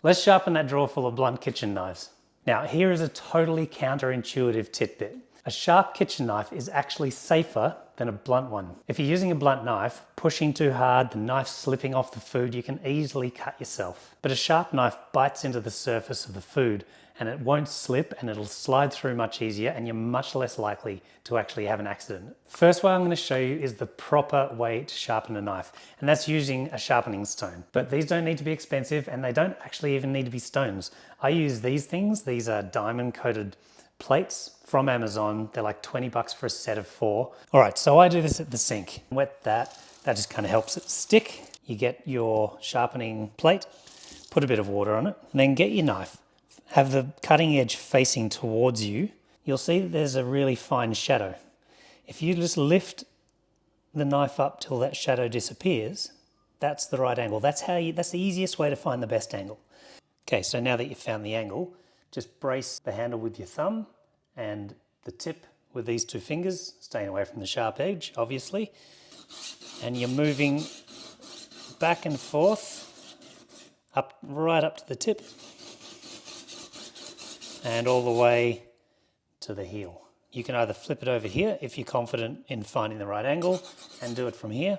Let's sharpen that drawer full of blunt kitchen knives. Now, here is a totally counterintuitive tidbit. A sharp kitchen knife is actually safer than a blunt one. If you're using a blunt knife, pushing too hard, the knife slipping off the food, you can easily cut yourself. But a sharp knife bites into the surface of the food and it won't slip and it'll slide through much easier and you're much less likely to actually have an accident. First way I'm going to show you is the proper way to sharpen a knife, and that's using a sharpening stone. But these don't need to be expensive and they don't actually even need to be stones. I use these things. These are diamond coated plates from Amazon. They're like 20 bucks for a set of 4. All right, so I do this at the sink. Wet that just kind of helps it stick. You get your sharpening plate, put a bit of water on it, and then get your knife. Have the cutting edge facing towards you. You'll see that there's a really fine shadow. If you just lift the knife up till that shadow disappears, that's the right angle. That's the easiest way to find the best angle. Okay, so now that you've found the angle, just brace the handle with your thumb and the tip with these 2 fingers, staying away from the sharp edge, obviously. And you're moving back and forth, right up to the tip, and all the way to the heel. You can either flip it over here if you're confident in finding the right angle and do it from here,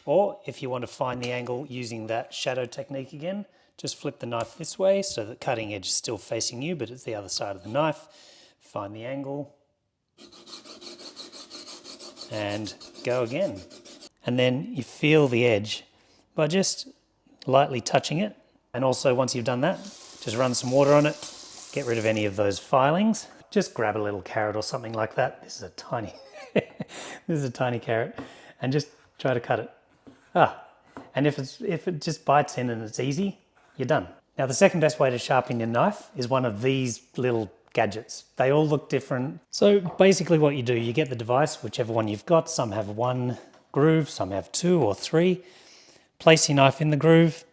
or if you want to find the angle using that shadow technique again, just flip the knife this way so the cutting edge is still facing you, but it's the other side of the knife. Find the angle and go again. And then you feel the edge by just lightly touching it. And also once you've done that, just run some water on it, get rid of any of those filings. Just grab a little carrot or something like that. This is a tiny, carrot, and just try to cut it. And if it just bites in and it's easy, you're done. Now the second best way to sharpen your knife is one of these little gadgets. They all look different. So basically what you do, you get the device, whichever one you've got. Some have 1 groove, some have 2 or 3. Place your knife in the groove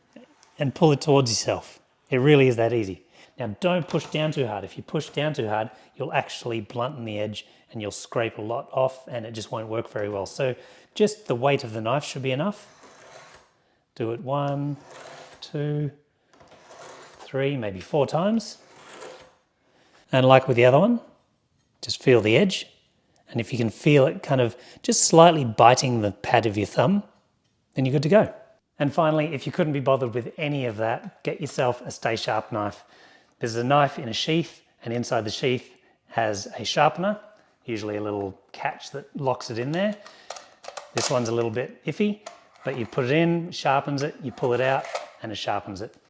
and pull it towards yourself. It really is that easy. Now don't push down too hard. If you push down too hard, you'll actually blunten the edge and you'll scrape a lot off and it just won't work very well. So just the weight of the knife should be enough. Do it 1, 2, 3, maybe 4 times. And like with the other one, just feel the edge. And if you can feel it kind of just slightly biting the pad of your thumb, then you're good to go. And finally, if you couldn't be bothered with any of that, get yourself a Stay Sharp knife. There's a knife in a sheath, and inside the sheath has a sharpener, usually a little catch that locks it in there. This one's a little bit iffy, but you put it in, sharpens it, you pull it out, and it sharpens it.